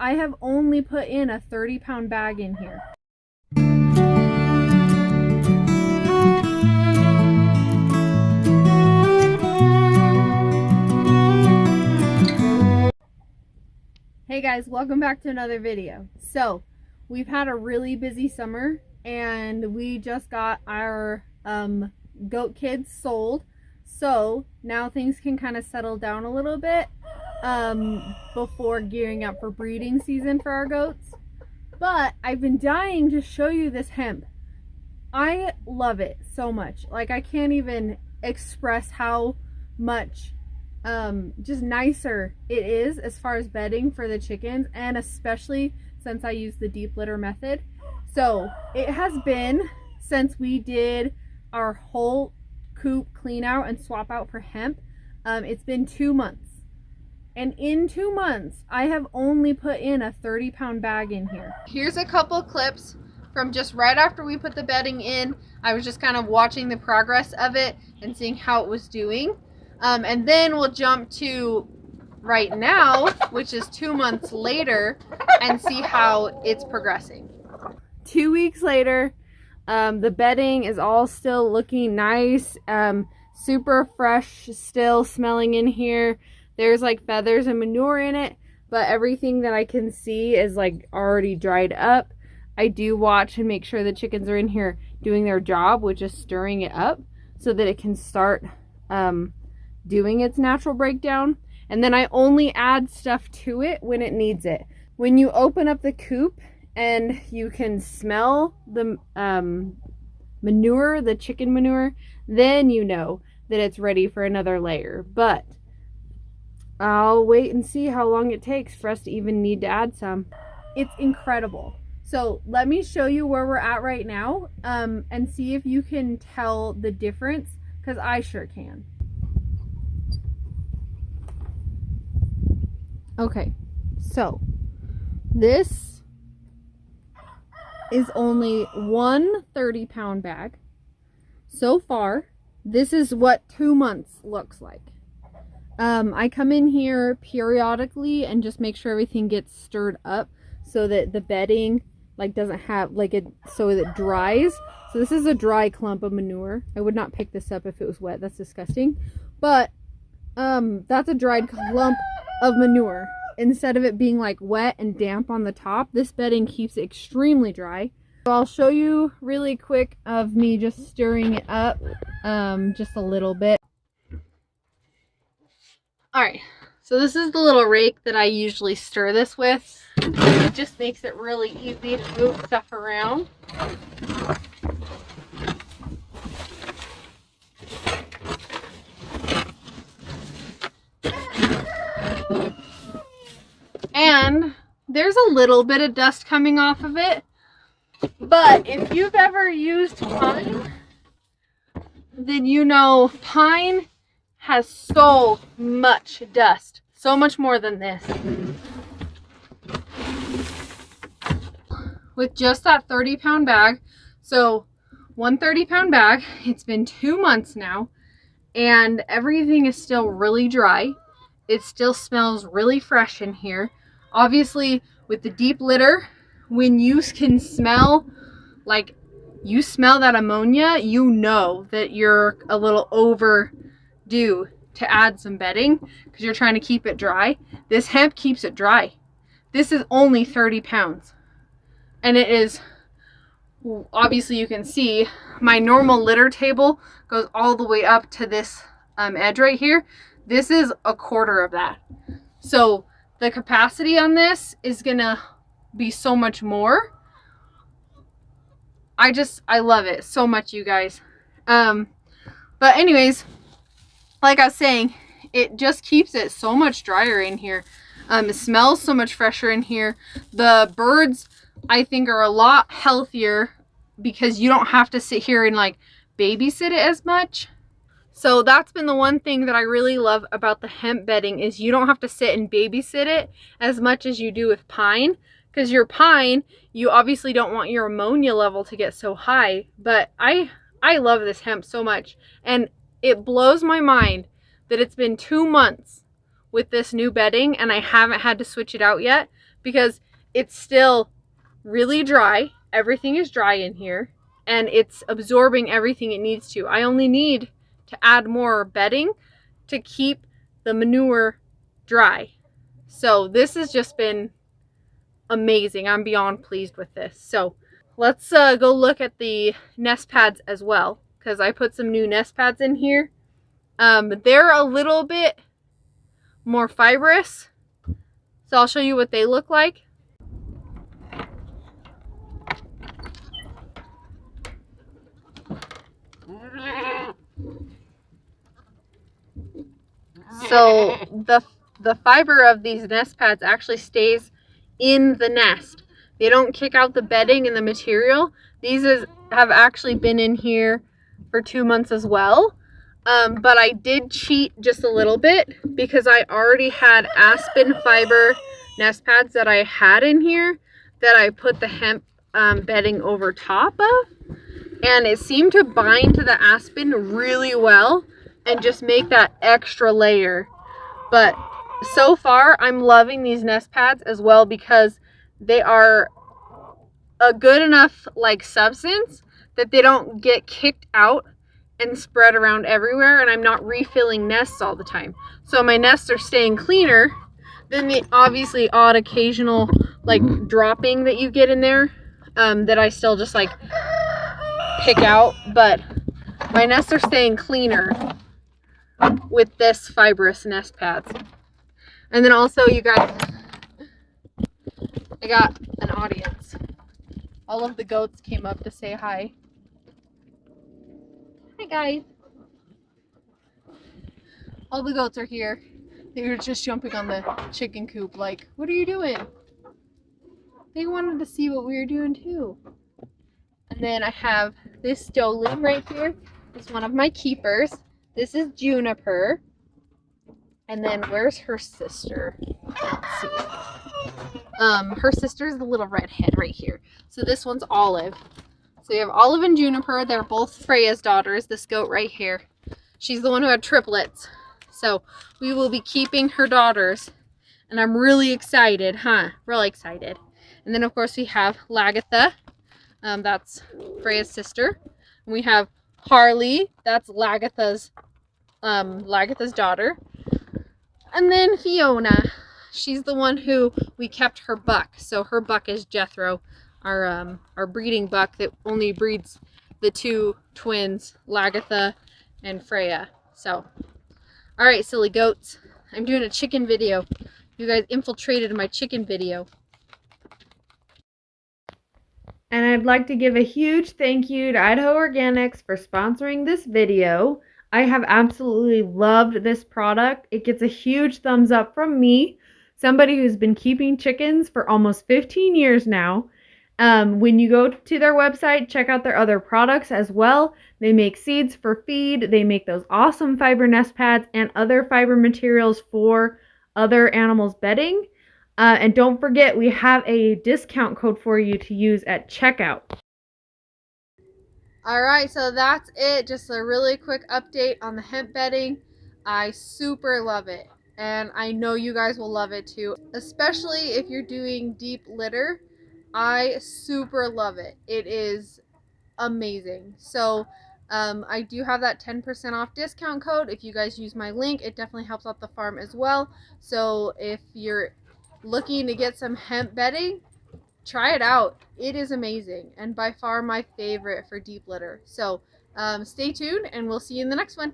I have only put in a 30-pound bag in here. Hey guys, welcome back to another video. So, we've had a really busy summer and we just got our goat kids sold. So, now things can kind of settle down a little bit before gearing up for breeding season for our goats. But I've been dying to show you this hemp. I love it so much. Like, I can't even express how much just nicer it is as far as bedding for the chickens, and especially since I use the deep litter method. So it has been since we did our whole coop clean out and swap out for hemp. It's been 2 months, and in 2 months I have only put in a 30-pound bag in here. Here's a couple clips from just right after we put the bedding in. I was just kind of watching the progress of it and seeing how it was doing. And then we'll jump to right now, which is 2 months later, and see how it's progressing. 2 weeks later, the bedding is all still looking nice, super fresh, still smelling in here. There's like feathers and manure in it, but everything that I can see is like already dried up. I do watch and make sure the chickens are in here doing their job, which is stirring it up so that it can start doing its natural breakdown. And then I only add stuff to it when it needs it. When you open up the coop and you can smell the manure, the chicken manure, then you know that it's ready for another layer. But I'll wait and see how long it takes for us to even need to add some. It's incredible. So let me show you where we're at right now, and see if you can tell the difference, because I sure can. Okay, so this is only one 30-pound bag. So far, this is what 2 months looks like. I come in here periodically and just make sure everything gets stirred up so that the bedding like doesn't have like it, so it dries. So this is a dry clump of manure. I would not pick this up if it was wet. That's disgusting. But that's a dried clump of manure. Instead of it being like wet and damp on the top, this bedding keeps it extremely dry. So I'll show you really quick of me just stirring it up just a little bit. Alright, so this is the little rake that I usually stir this with. It just makes it really easy to move stuff around. And there's a little bit of dust coming off of it, but if you've ever used pine, then you know pine has so much dust, so much more than this. With just that 30-pound bag, so one 30-pound bag, it's been 2 months now, and everything is still really dry. It still smells really fresh in here. Obviously, with the deep litter, when you can smell, like, you smell that ammonia, you know that you're a little overdue to add some bedding because you're trying to keep it dry. This hemp keeps it dry. This is only 30 pounds. And it is, obviously you can see, my normal litter table goes all the way up to this edge right here. This is a quarter of that. So the capacity on this is gonna be so much more. I love it so much, you guys. But anyways, like I was saying, it just keeps it so much drier in here. It smells so much fresher in here. The birds, I think, are a lot healthier because you don't have to sit here and like babysit it as much. So that's been the one thing that I really love about the hemp bedding, is you don't have to sit and babysit it as much as you do with pine. Because your pine, you obviously don't want your ammonia level to get so high. But I love this hemp so much. And it blows my mind that it's been 2 months with this new bedding and I haven't had to switch it out yet, because it's still really dry. Everything is dry in here and it's absorbing everything it needs to. I only need to add more bedding to keep the manure dry. So this has just been amazing. I'm beyond pleased with this. So let's go look at the nest pads as well, because I put some new nest pads in here. They're a little bit more fibrous, so I'll show you what they look like. So the fiber of these nest pads actually stays in the nest. They don't kick out the bedding and the material. These have actually been in here for 2 months as well. But I did cheat just a little bit because I already had aspen fiber nest pads that I had in here that I put the hemp bedding over top of. And it seemed to bind to the aspen really well and just make that extra layer. But so far, I'm loving these nest pads as well because they are a good enough like substance that they don't get kicked out and spread around everywhere, and I'm not refilling nests all the time. So my nests are staying cleaner than the obviously odd occasional like dropping that you get in there that I still just like pick out, but my nests are staying cleaner with this fibrous nest pads. And then also, you guys, I got an audience. All of the goats came up to say hi. Hi guys. All the goats are here. They were just jumping on the chicken coop like, what are you doing? They wanted to see what we were doing too. And then I have this Stolen right here. It's one of my keepers. This is Juniper. And then where's her sister? Let's see. Her sister's the little redhead right here. So this one's Olive. So you have Olive and Juniper. They're both Freya's daughters. This goat right here. She's the one who had triplets. So we will be keeping her daughters. And I'm really excited, huh? Really excited. And then of course we have Lagatha. That's Freya's sister. And we have Harley. That's Lagatha's daughter. And then Fiona, she's the one who we kept her buck. So her buck is Jethro, our breeding buck that only breeds the two twins, Lagatha and Freya. So, all right, silly goats, I'm doing a chicken video. You guys infiltrated my chicken video. And I'd like to give a huge thank you to Idaho Organics for sponsoring this video. I have absolutely loved this product. It gets a huge thumbs up from me, somebody who's been keeping chickens for almost 15 years now. When you go to their website, check out their other products as well. They make seeds for feed. They make those awesome fiber nest pads and other fiber materials for other animals' bedding. And don't forget, we have a discount code for you to use at checkout. Alright, so that's it. Just a really quick update on the hemp bedding. I super love it. And I know you guys will love it too. Especially if you're doing deep litter. I super love it. It is amazing. So I do have that 10% off discount code. If you guys use my link, it definitely helps out the farm as well. So if you're looking to get some hemp bedding, try it out. It is amazing and by far my favorite for deep litter. So stay tuned and we'll see you in the next one.